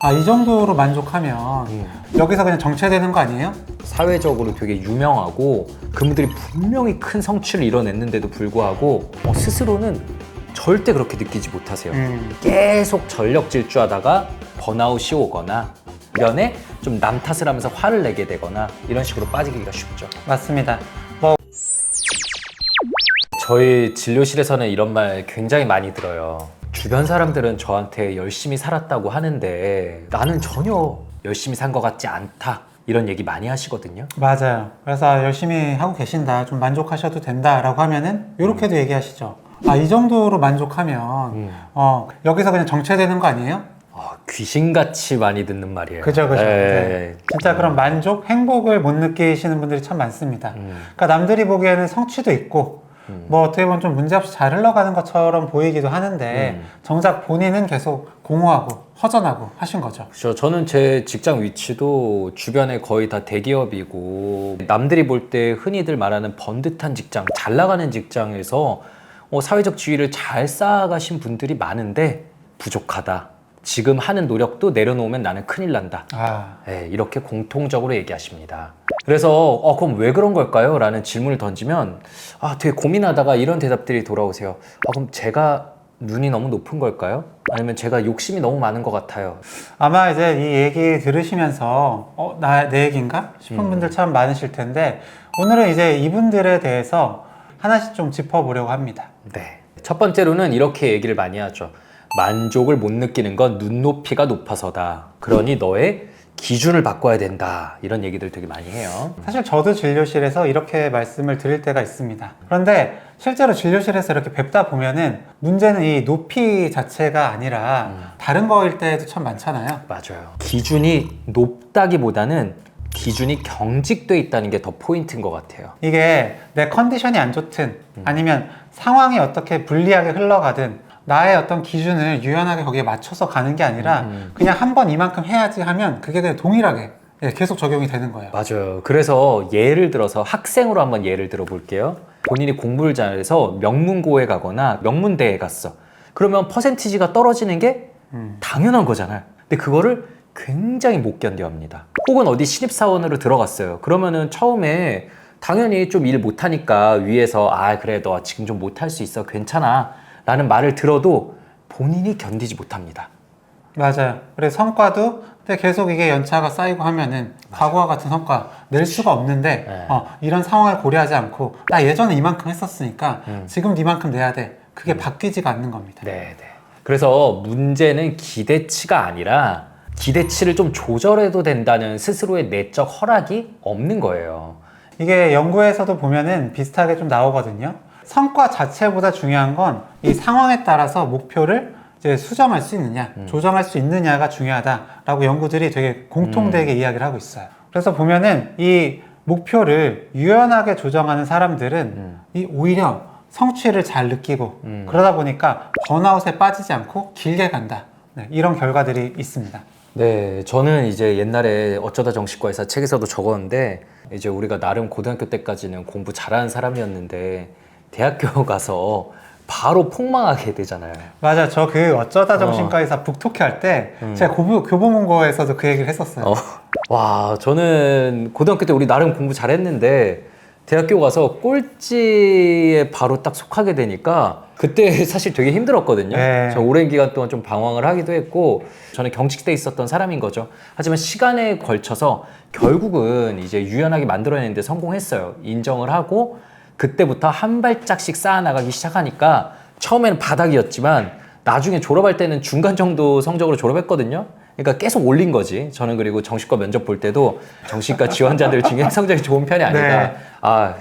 이 정도로 만족하면 여기서 그냥 정체되는 거 아니에요? 사회적으로 되게 유명하고 그분들이 분명히 큰 성취를 이뤄냈는데도 불구하고 스스로는 절대 그렇게 느끼지 못하세요. 계속 전력 질주하다가 번아웃이 오거나 주변에 좀 남 탓을 하면서 화를 내게 되거나 이런 식으로 빠지기가 쉽죠. 맞습니다. 저희 진료실에서는 이런 말 굉장히 많이 들어요. 주변 사람들은 저한테 열심히 살았다고 하는데 나는 전혀 열심히 산 것 같지 않다, 이런 얘기 많이 하시거든요. 맞아요. 그래서 열심히 하고 계신다, 좀 만족하셔도 된다라고 하면은 이렇게도 얘기하시죠. 이 정도로 만족하면 여기서 그냥 정체되는 거 아니에요? 귀신같이 많이 듣는 말이에요. 그죠. 네. 진짜 그런 만족, 행복을 못 느끼시는 분들이 참 많습니다. 그러니까 남들이 보기에는 성취도 있고 뭐 어떻게 보면 좀 문제없이 잘 흘러가는 것처럼 보이기도 하는데 정작 본인은 계속 공허하고 허전하고 하신 거죠. 그렇죠. 저는 제 직장 위치도 주변에 거의 다 대기업이고 남들이 볼 때 흔히들 말하는 번듯한 직장, 잘 나가는 직장에서 사회적 지위를 잘 쌓아가신 분들이 많은데 부족하다. 지금 하는 노력도 내려놓으면 나는 큰일 난다. 이렇게 공통적으로 얘기하십니다. 그래서 그럼 왜 그런 걸까요? 라는 질문을 던지면 되게 고민하다가 이런 대답들이 돌아오세요. 그럼 제가 눈이 너무 높은 걸까요? 아니면 제가 욕심이 너무 많은 것 같아요. 아마 이제 이 얘기 들으시면서 내 얘기인가 싶은 분들 참 많으실 텐데 오늘은 이제 이분들에 대해서 하나씩 좀 짚어보려고 합니다. 네. 첫 번째로는 이렇게 얘기를 많이 하죠. 만족을 못 느끼는 건 눈높이가 높아서다. 그러니 너의 기준을 바꿔야 된다. 이런 얘기들 되게 많이 해요. 사실 저도 진료실에서 이렇게 말씀을 드릴 때가 있습니다. 그런데 실제로 진료실에서 이렇게 뵙다 보면은 문제는 이 높이 자체가 아니라 다른 거일 때도 참 많잖아요. 맞아요. 기준이 높다기보다는 기준이 경직돼 있다는 게 더 포인트인 것 같아요. 이게 내 컨디션이 안 좋든 아니면 상황이 어떻게 불리하게 흘러가든 나의 어떤 기준을 유연하게 거기에 맞춰서 가는 게 아니라 그냥 한 번 이만큼 해야지 하면 그게 그냥 동일하게 계속 적용이 되는 거예요. 맞아요. 그래서 예를 들어서 학생으로 한번 예를 들어 볼게요. 본인이 공부를 잘해서 명문고에 가거나 명문대에 갔어. 그러면 퍼센티지가 떨어지는 게 당연한 거잖아요. 근데 그거를 굉장히 못 견뎌합니다. 혹은 어디 신입사원으로 들어갔어요. 그러면은 처음에 당연히 좀 일 못하니까 위에서 그래 너 지금 좀 못할 수 있어 괜찮아 라는 말을 들어도 본인이 견디지 못합니다. 맞아요. 그래서 성과도 근데 계속 이게 연차가 쌓이고 하면은 과거와 같은 성과 낼 수가 없는데 이런 상황을 고려하지 않고 나 예전에 이만큼 했었으니까 지금 이만큼 내야 돼. 그게 바뀌지가 않는 겁니다. 네. 그래서 문제는 기대치가 아니라 기대치를 좀 조절해도 된다는 스스로의 내적 허락이 없는 거예요. 이게 연구에서도 보면은 비슷하게 좀 나오거든요. 성과 자체보다 중요한 건 이 상황에 따라서 목표를 이제 수정할 수 있느냐, 조정할 수 있느냐가 중요하다라고 연구들이 되게 공통되게 이야기를 하고 있어요. 그래서 보면은 이 목표를 유연하게 조정하는 사람들은 이 오히려 성취를 잘 느끼고 그러다 보니까 번아웃에 빠지지 않고 길게 간다. 이런 결과들이 있습니다. 네, 저는 이제 옛날에 어쩌다 정신과의사 책에서도 적었는데 이제 우리가 나름 고등학교 때까지는 공부 잘하는 사람이었는데 대학교 가서 바로 폭망하게 되잖아요. 맞아, 저 그 어쩌다 정신과의사 북토크 할 때 제가 교보문고에서도 그 얘기를 했었어요. 와, 저는 고등학교 때 우리 나름 공부 잘했는데 대학교 가서 꼴찌에 바로 딱 속하게 되니까 그때 사실 되게 힘들었거든요. 네. 저 오랜 기간 동안 좀 방황을 하기도 했고 저는 경직돼 있었던 사람인 거죠. 하지만 시간에 걸쳐서 결국은 이제 유연하게 만들어내는데 성공했어요. 인정을 하고 그때부터 한 발짝씩 쌓아나가기 시작하니까 처음에는 바닥이었지만 나중에 졸업할 때는 중간 정도 성적으로 졸업했거든요. 그러니까 계속 올린 거지. 저는 그리고 정신과 면접 볼 때도 정신과 지원자들 중에 성적이 좋은 편이 아니다.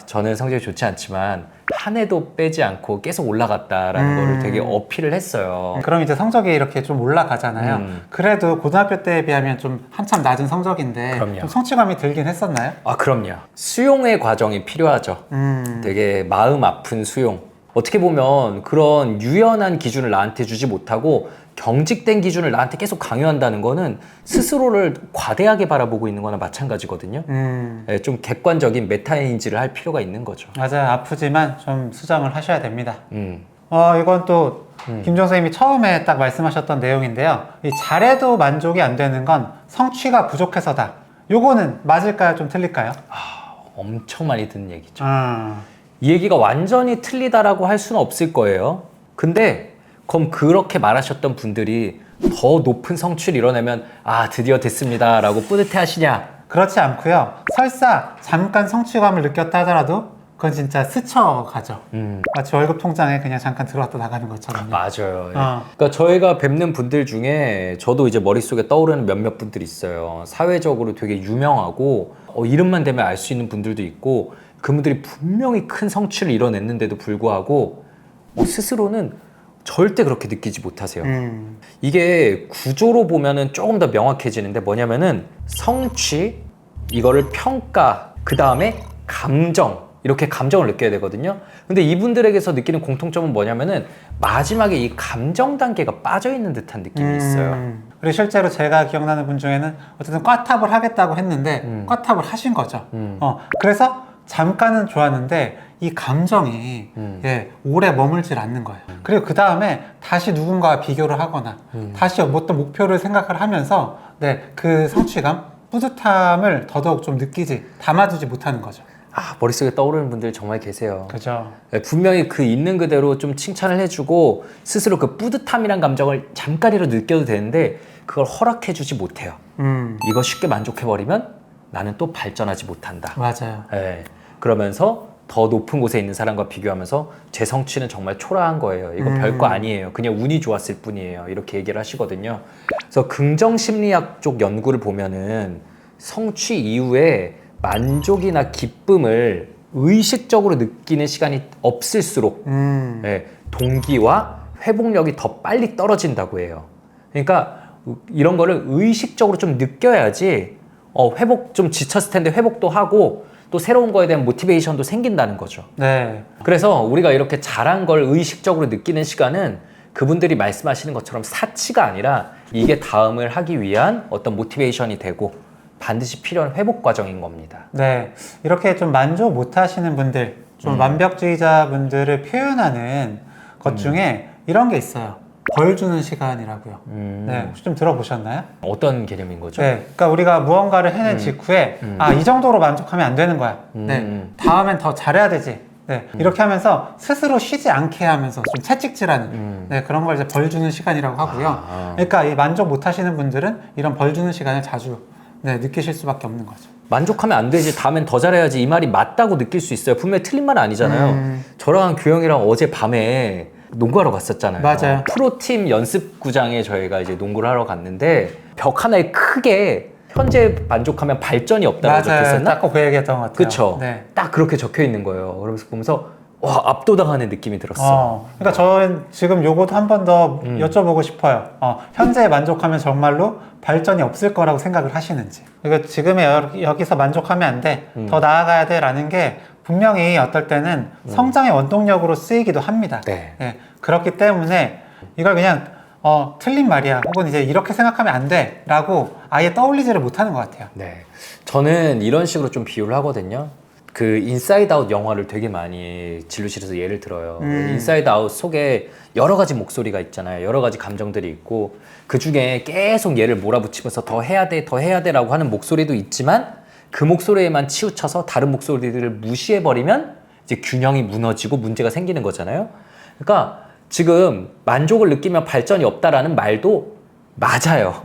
저는 성적이 좋지 않지만 한 해도 빼지 않고 계속 올라갔다라는 거를 되게 어필을 했어요. 그럼 이제 성적이 이렇게 좀 올라가잖아요. 그래도 고등학교 때에 비하면 좀 한참 낮은 성적인데 그럼요. 좀 성취감이 들긴 했었나요? 그럼요. 수용의 과정이 필요하죠. 되게 마음 아픈 수용. 어떻게 보면 그런 유연한 기준을 나한테 주지 못하고 경직된 기준을 나한테 계속 강요한다는 거는 스스로를 과대하게 바라보고 있는 거나 마찬가지거든요. 좀 객관적인 메타인지를 할 필요가 있는 거죠. 맞아요. 아프지만 좀 수정을 하셔야 됩니다. 이건 또 김종 선생님이 처음에 딱 말씀하셨던 내용인데요. 이 잘해도 만족이 안 되는 건 성취가 부족해서다. 요거는 맞을까요? 좀 틀릴까요? 엄청 많이 듣는 얘기죠. 아, 이 얘기가 완전히 틀리다라고 할 수는 없을 거예요. 근데 그럼 그렇게 말하셨던 분들이 더 높은 성취를 이뤄내면 드디어 됐습니다 라고 뿌듯해 하시냐? 그렇지 않고요. 설사 잠깐 성취감을 느꼈다 하더라도 그건 진짜 스쳐가죠. 마치 월급 통장에 그냥 잠깐 들어왔다 나가는 것처럼. 맞아요. 그러니까 저희가 뵙는 분들 중에 저도 이제 머릿속에 떠오르는 몇몇 분들이 있어요. 사회적으로 되게 유명하고 이름만 대면 알 수 있는 분들도 있고 그분들이 분명히 큰 성취를 이뤄냈는데도 불구하고 스스로는 절대 그렇게 느끼지 못하세요. 이게 구조로 보면은 조금 더 명확해지는데 뭐냐면은 성취, 이거를 평가, 그 다음에 감정, 이렇게 감정을 느껴야 되거든요. 근데 이분들에게서 느끼는 공통점은 뭐냐면은 마지막에 이 감정 단계가 빠져있는 듯한 느낌이 있어요. 그리고 실제로 제가 기억나는 분 중에는 어쨌든 꽈탑을 하겠다고 했는데 꽈탑을 하신 거죠. 그래서 잠깐은 좋았는데 이 감정이 오래 머물질 않는 거예요. 그리고 그 다음에 다시 누군가와 비교를 하거나 다시 어떤 목표를 생각을 하면서 그 성취감, 뿌듯함을 더더욱 좀 담아두지 못하는 거죠. 머릿속에 떠오르는 분들 정말 계세요. 그죠. 분명히 그 있는 그대로 좀 칭찬을 해주고 스스로 그 뿌듯함이란 감정을 잠깐이라도 느껴도 되는데 그걸 허락해주지 못해요. 이거 쉽게 만족해버리면 나는 또 발전하지 못한다. 맞아요. 그러면서 더 높은 곳에 있는 사람과 비교하면서 제 성취는 정말 초라한 거예요. 이거 별거 아니에요. 그냥 운이 좋았을 뿐이에요. 이렇게 얘기를 하시거든요. 그래서 긍정심리학 쪽 연구를 보면은 성취 이후에 만족이나 기쁨을 의식적으로 느끼는 시간이 없을수록 동기와 회복력이 더 빨리 떨어진다고 해요. 그러니까 이런 거를 의식적으로 좀 느껴야지 회복 좀 지쳤을 텐데 회복도 하고 또 새로운 거에 대한 모티베이션도 생긴다는 거죠. 네. 그래서 우리가 이렇게 잘한 걸 의식적으로 느끼는 시간은 그분들이 말씀하시는 것처럼 사치가 아니라 이게 다음을 하기 위한 어떤 모티베이션이 되고 반드시 필요한 회복 과정인 겁니다. 네. 이렇게 좀 만족 못 하시는 분들, 좀 완벽주의자 분들을 표현하는 것 중에 이런 게 있어요. 벌 주는 시간이라고요. 네. 혹시 좀 들어보셨나요? 어떤 개념인 거죠? 네. 그러니까 우리가 무언가를 해낸 직후에 이 정도로 만족하면 안 되는 거야. 네. 다음엔 더 잘해야 되지. 네. 이렇게 하면서 스스로 쉬지 않게 하면서 좀 채찍질하는 그런 걸 이제 벌 주는 시간이라고 하고요. 그러니까 이 만족 못 하시는 분들은 이런 벌 주는 시간을 자주 느끼실 수밖에 없는 거죠. 만족하면 안 되지, 다음엔 더 잘해야지, 이 말이 맞다고 느낄 수 있어요. 분명히 틀린 말은 아니잖아요. 저랑 규영이랑 어제 밤에 농구하러 갔었잖아요. 맞아요. 프로팀 연습구장에 저희가 이제 농구를 하러 갔는데 벽 하나에 크게 현재 만족하면 발전이 없다고 적혀있었나? 딱 그 얘기했던 것 같아요. 그쵸? 네. 딱 그렇게 적혀 있는 거예요. 그러면서 보면서 와, 압도당하는 느낌이 들었어. 그러니까 저는 지금 요것도 한 번 더 여쭤보고 싶어요. 현재에 만족하면 정말로 발전이 없을 거라고 생각을 하시는지. 그리고 지금의 여기서 만족하면 안 돼. 더 나아가야 돼. 라는 게 분명히 어떨 때는 성장의 원동력으로 쓰이기도 합니다. 네. 그렇기 때문에 이걸 그냥 틀린 말이야. 혹은 이제 이렇게 생각하면 안 돼. 라고 아예 떠올리지를 못하는 것 같아요. 네. 저는 이런 식으로 좀 비유를 하거든요. 그 인사이드 아웃 영화를 되게 많이 진료실에서 예를 들어요. 인사이드 아웃 속에 여러 가지 목소리가 있잖아요. 여러 가지 감정들이 있고 그 중에 계속 얘를 몰아붙이면서 더 해야 돼, 더 해야 돼라고 하는 목소리도 있지만 그 목소리에만 치우쳐서 다른 목소리들을 무시해버리면 이제 균형이 무너지고 문제가 생기는 거잖아요. 그러니까 지금 만족을 느끼면 발전이 없다라는 말도 맞아요.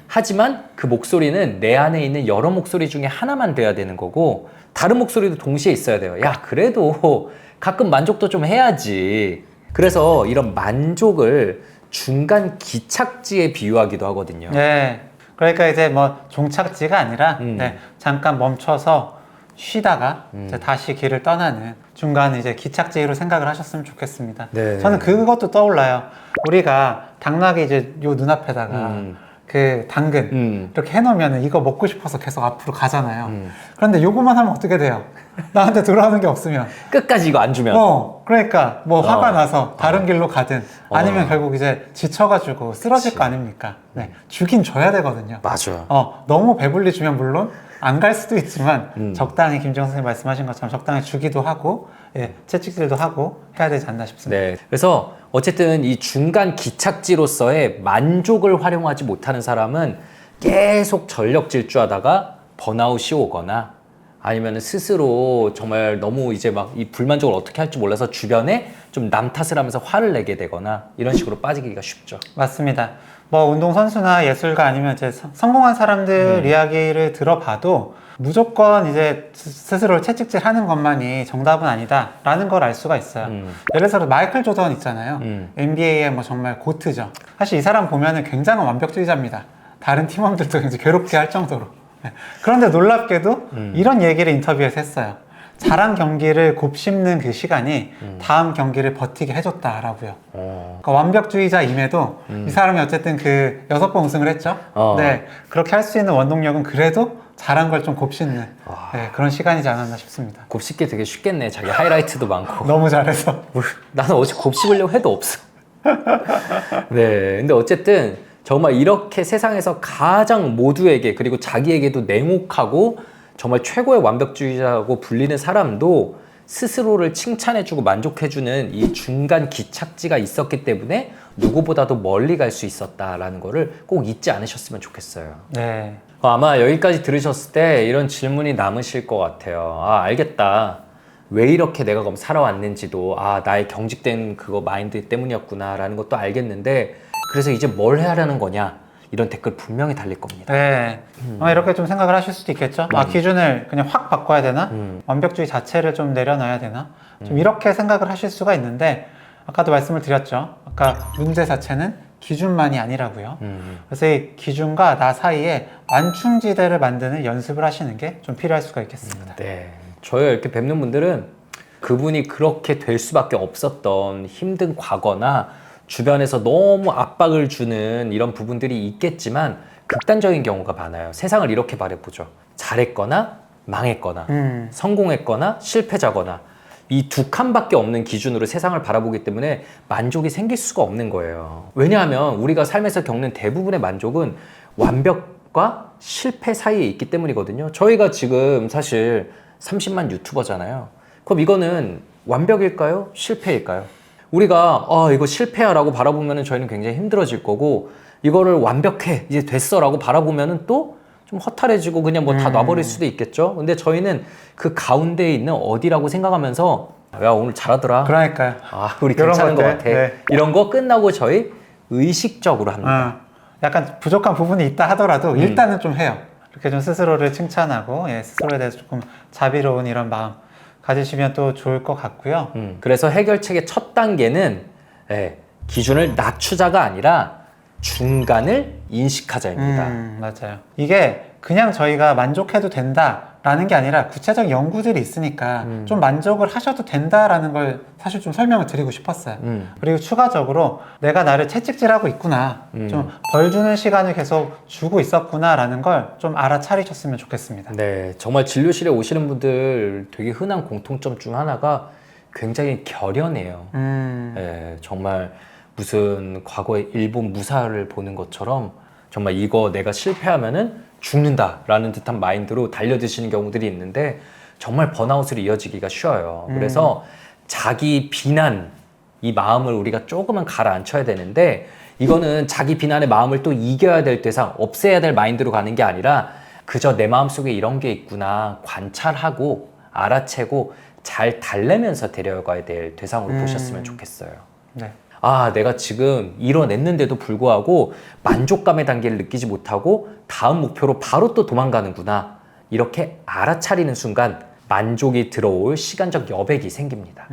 하지만 그 목소리는 내 안에 있는 여러 목소리 중에 하나만 돼야 되는 거고 다른 목소리도 동시에 있어야 돼요. 야, 그래도 가끔 만족도 좀 해야지. 그래서 이런 만족을 중간 기착지에 비유하기도 하거든요. 네. 그러니까 이제 뭐 종착지가 아니라 잠깐 멈춰서 쉬다가 이제 다시 길을 떠나는 중간 이제 기착지로 생각을 하셨으면 좋겠습니다. 네. 저는 그것도 떠올라요. 우리가 당나귀 이제 요 눈앞에다가 그 당근 이렇게 해놓으면 이거 먹고 싶어서 계속 앞으로 가잖아요. 그런데 요거만 하면 어떻게 돼요? 나한테 돌아오는 게 없으면 끝까지 이거 안 주면 그러니까 뭐 화가 나서 다른 길로 가든 아니면 결국 이제 지쳐가지고 쓰러질 거 아닙니까? 네, 주긴 줘야 되거든요. 맞아요. 너무 배불리 주면 물론 안 갈 수도 있지만 적당히 김지영 선생님 말씀하신 것처럼 적당히 주기도 하고 예, 채찍질도 하고 해야 되지 않나 싶습니다. 네. 그래서 어쨌든 이 중간 기착지로서의 만족을 활용하지 못하는 사람은 계속 전력 질주하다가 번아웃이 오거나 아니면 스스로 정말 너무 이제 막 이 불만족을 어떻게 할지 몰라서 주변에 좀 남 탓을 하면서 화를 내게 되거나 이런 식으로 빠지기가 쉽죠. 맞습니다. 뭐 운동선수나 예술가 아니면 이제 성공한 사람들 이야기를 들어봐도 무조건 이제 스스로를 채찍질 하는 것만이 정답은 아니다라는 걸 알 수가 있어요. 예를 들어서 마이클 조던 있잖아요. NBA의 뭐 정말 고트죠. 사실 이 사람 보면은 굉장한 완벽주의자입니다. 다른 팀원들도 이제 괴롭게 할 정도로. 그런데 놀랍게도 이런 얘기를 인터뷰에서 했어요. 잘한 경기를 곱씹는 그 시간이 다음 경기를 버티게 해줬다라고요. 그러니까 완벽주의자임에도 이 사람이 어쨌든 그 6번 우승을 했죠. 네, 그렇게 할 수 있는 원동력은 그래도 잘한 걸 좀 곱씹는 네, 그런 시간이지 않았나 싶습니다. 곱씹기 되게 쉽겠네. 자기 하이라이트도 많고. 너무 잘해서. 나는 어제 곱씹으려고 해도 없어. 네, 근데 어쨌든 정말 이렇게 세상에서 가장 모두에게 그리고 자기에게도 냉혹하고 정말 최고의 완벽주의자라고 불리는 사람도 스스로를 칭찬해주고 만족해주는 이 중간 기착지가 있었기 때문에 누구보다도 멀리 갈 수 있었다라는 거를 꼭 잊지 않으셨으면 좋겠어요. 네. 아마 여기까지 들으셨을 때 이런 질문이 남으실 것 같아요. 아, 알겠다. 왜 이렇게 내가 그럼 살아왔는지도, 아, 나의 경직된 그거 마인드 때문이었구나 라는 것도 알겠는데, 그래서 이제 뭘 해야 하는 거냐? 이런 댓글 분명히 달릴 겁니다. 네. 이렇게 좀 생각을 하실 수도 있겠죠. 아, 기준을 그냥 확 바꿔야 되나? 완벽주의 자체를 좀 내려놔야 되나? 좀 이렇게 생각을 하실 수가 있는데, 아까도 말씀을 드렸죠. 아까 문제 자체는 기준만이 아니라고요. 그래서 이 기준과 나 사이에 완충지대를 만드는 연습을 하시는 게 좀 필요할 수가 있겠습니다. 네. 저희 이렇게 뵙는 분들은 그분이 그렇게 될 수밖에 없었던 힘든 과거나 주변에서 너무 압박을 주는 이런 부분들이 있겠지만 극단적인 경우가 많아요. 세상을 이렇게 바라보죠. 잘했거나 망했거나 성공했거나 실패자거나 이 두 칸밖에 없는 기준으로 세상을 바라보기 때문에 만족이 생길 수가 없는 거예요. 왜냐하면 우리가 삶에서 겪는 대부분의 만족은 완벽과 실패 사이에 있기 때문이거든요. 저희가 지금 사실 30만 유튜버잖아요. 그럼 이거는 완벽일까요? 실패일까요? 우리가 이거 실패야 라고 바라보면 저희는 굉장히 힘들어질 거고, 이거를 완벽해 이제 됐어 라고 바라보면 또 좀 허탈해지고 그냥 뭐 다 놔버릴 수도 있겠죠. 근데 저희는 그 가운데에 있는 어디라고 생각하면서 야, 오늘 잘하더라. 그러니까요. 아, 우리 이런 괜찮은 것 것들, 같아. 네. 이런 거 끝나고 저희 의식적으로 합니다. 약간 부족한 부분이 있다 하더라도 일단은 좀 해요. 이렇게 좀 스스로를 칭찬하고 스스로에 대해서 조금 자비로운 이런 마음 가지시면 또 좋을 것 같고요. 그래서 해결책의 첫 단계는 기준을 낮추자가 아니라 중간을 인식하자입니다. 맞아요. 이게 그냥 저희가 만족해도 된다라는 게 아니라 구체적인 연구들이 있으니까 좀 만족을 하셔도 된다라는 걸 사실 좀 설명을 드리고 싶었어요. 그리고 추가적으로 내가 나를 채찍질하고 있구나, 좀 벌 주는 시간을 계속 주고 있었구나라는 걸 좀 알아차리셨으면 좋겠습니다. 네, 정말 진료실에 오시는 분들 되게 흔한 공통점 중 하나가 굉장히 결연해요. 정말 무슨 과거에 일본 무사를 보는 것처럼 정말 이거 내가 실패하면은 죽는다라는 듯한 마인드로 달려드시는 경우들이 있는데 정말 번아웃으로 이어지기가 쉬워요. 그래서 자기 비난, 이 마음을 우리가 조금은 가라앉혀야 되는데, 이거는 자기 비난의 마음을 또 이겨야 될 대상, 없애야 될 마인드로 가는 게 아니라 그저 내 마음속에 이런 게 있구나 관찰하고 알아채고 잘 달래면서 데려가야 될 대상으로 보셨으면 좋겠어요. 네. 아, 내가 지금 이뤄냈는데도 불구하고 만족감의 단계를 느끼지 못하고 다음 목표로 바로 또 도망가는구나. 이렇게 알아차리는 순간 만족이 들어올 시간적 여백이 생깁니다.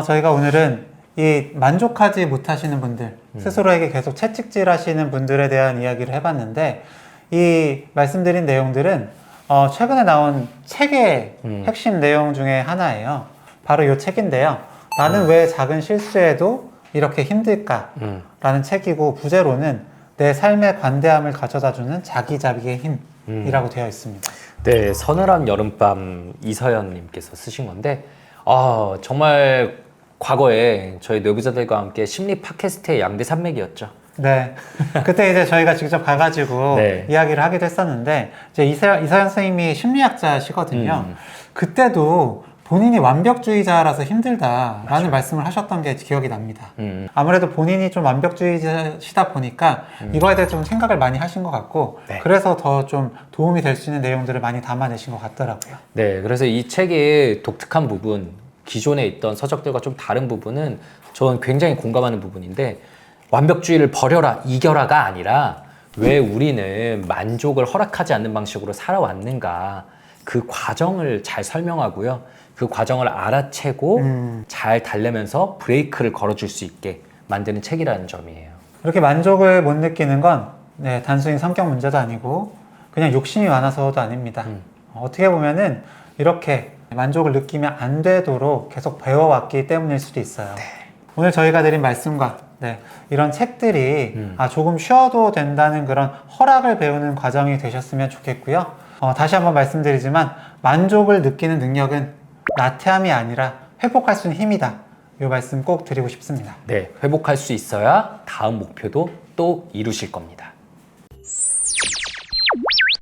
저희가 오늘은 이 만족하지 못하시는 분들, 스스로에게 계속 채찍질 하시는 분들에 대한 이야기를 해봤는데, 이 말씀드린 내용들은 최근에 나온 책의 핵심 내용 중에 하나예요. 바로 이 책인데요. 나는 왜 작은 실수에도 이렇게 힘들까? 라는 책이고, 부제로는 내 삶의 관대함을 가져다주는 자기자비의 힘이라고 되어 있습니다. 네, 서늘한 여름밤 이서연님께서 쓰신 건데, 정말 과거에 저희 뇌부자들과 함께 심리 팟캐스트의 양대 산맥이었죠. 네. 그때 이제 저희가 직접 가가지고 네. 이야기를 하기도 했었는데, 이제 이서연 선생님이 심리학자시거든요. 그때도 본인이 완벽주의자라서 힘들다라는 말씀을 하셨던 게 기억이 납니다. 아무래도 본인이 좀 완벽주의자시다 보니까 이거에 대해 좀 생각을 많이 하신 것 같고, 네. 그래서 더 좀 도움이 될 수 있는 내용들을 많이 담아내신 것 같더라고요. 네, 그래서 이 책의 독특한 부분, 기존에 있던 서적들과 좀 다른 부분은 저는 굉장히 공감하는 부분인데, 완벽주의를 버려라, 이겨라가 아니라 왜 우리는 만족을 허락하지 않는 방식으로 살아왔는가, 그 과정을 잘 설명하고요. 그 과정을 알아채고 잘 달래면서 브레이크를 걸어줄 수 있게 만드는 책이라는 점이에요. 이렇게 만족을 못 느끼는 건 네, 단순히 성격 문제도 아니고 그냥 욕심이 많아서도 아닙니다. 어떻게 보면은 이렇게 만족을 느끼면 안 되도록 계속 배워왔기 때문일 수도 있어요. 오늘 저희가 드린 말씀과 이런 책들이 조금 쉬어도 된다는 그런 허락을 배우는 과정이 되셨으면 좋겠고요. 다시 한번 말씀드리지만 만족을 느끼는 능력은 나태함이 아니라 회복할 수 있는 힘이다. 이 말씀 꼭 드리고 싶습니다. 네, 회복할 수 있어야 다음 목표도 또 이루실 겁니다.